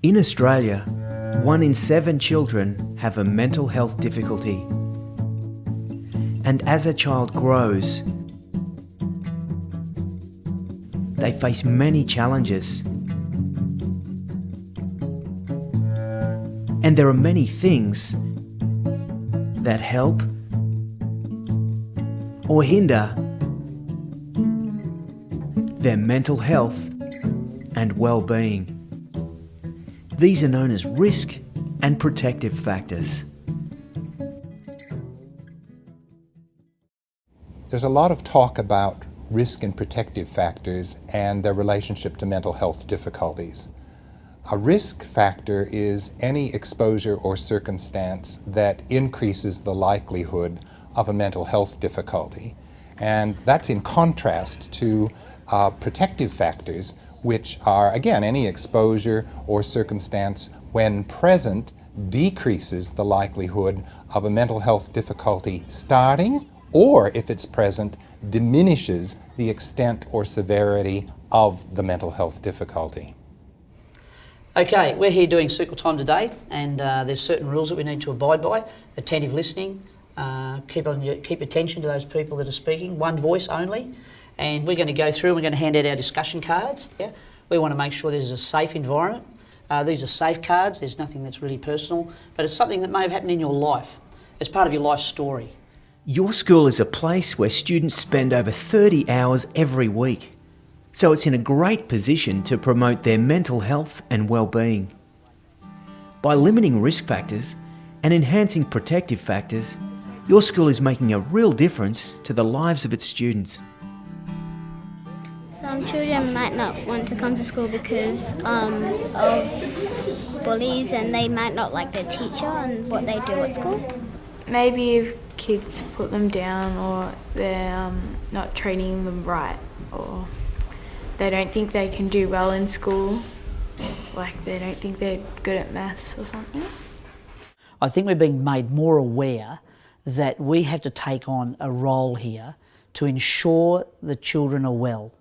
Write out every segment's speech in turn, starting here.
In Australia, 1 in 7 children have a mental health difficulty. And as a child grows, they face many challenges. And there are many things that help or hinder their mental health and well-being. These are known as risk and protective factors. There's a lot of talk about risk and protective factors and their relationship to mental health difficulties. A risk factor is any exposure or circumstance that increases the likelihood of a mental health difficulty. And that's in contrast to protective factors, which are, again, any exposure or circumstance when present decreases the likelihood of a mental health difficulty starting, or if it's present, diminishes the extent or severity of the mental health difficulty. Okay, we're here doing circle time today, and there's certain rules that we need to abide by. Attentive listening, keep attention to those people that are speaking, one voice only, and we're going to go through and we're going to hand out our discussion cards. Yeah? We want to make sure this is a safe environment. These are safe cards, there's nothing that's really personal, but it's something that may have happened in your life. It's part of your life story. Your school is a place where students spend over 30 hours every week, so it's in a great position to promote their mental health and well-being. By limiting risk factors and enhancing protective factors, your school is making a real difference to the lives of its students. Some children might not want to come to school because of bullies, and they might not like their teacher and what they do at school. Maybe if kids put them down, or they're not training them right, or they don't think they can do well in school, like they don't think they're good at maths or something. I think we're being made more aware that we have to take on a role here to ensure the children are well,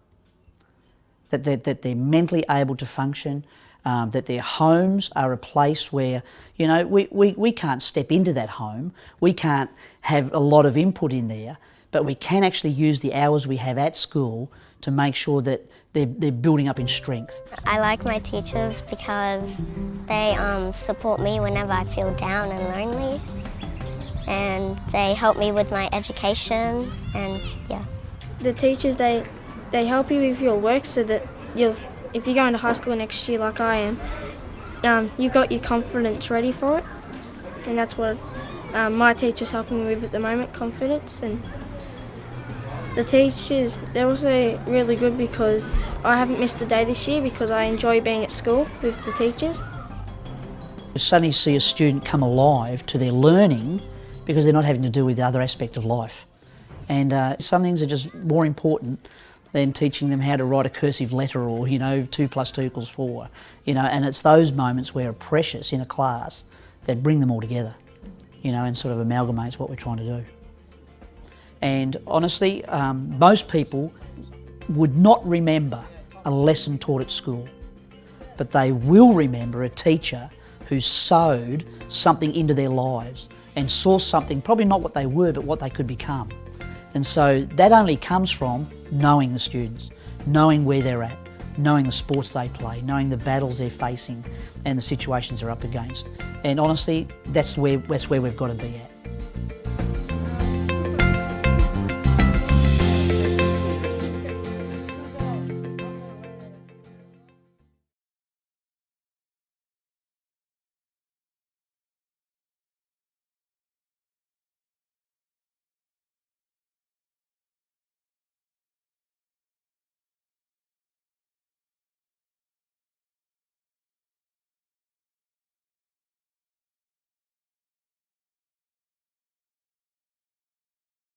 that they're mentally able to function, that their homes are a place where, you know, we can't step into that home, we can't have a lot of input in there, but we can actually use the hours we have at school to make sure that they're building up in strength. I like my teachers because they support me whenever I feel down and lonely, and they help me with my education, and yeah. The teachers, they help you with your work so that if you're going to high school next year like I am, you've got your confidence ready for it, and that's what my teacher's helping me with at the moment, confidence. And the teachers, they're also really good because I haven't missed a day this year because I enjoy being at school with the teachers. You suddenly see a student come alive to their learning because they're not having to deal with the other aspect of life. And some things are just more important than teaching them how to write a cursive letter, or, 2 + 2 = 4. And it's those moments where are precious in a class that bring them all together, and sort of amalgamates what we're trying to do. And honestly, most people would not remember a lesson taught at school, but they will remember a teacher who sowed something into their lives and saw something, probably not what they were, but what they could become. And so that only comes from knowing the students, knowing where they're at, knowing the sports they play, knowing the battles they're facing and the situations they're up against. And honestly, that's where we've got to be at.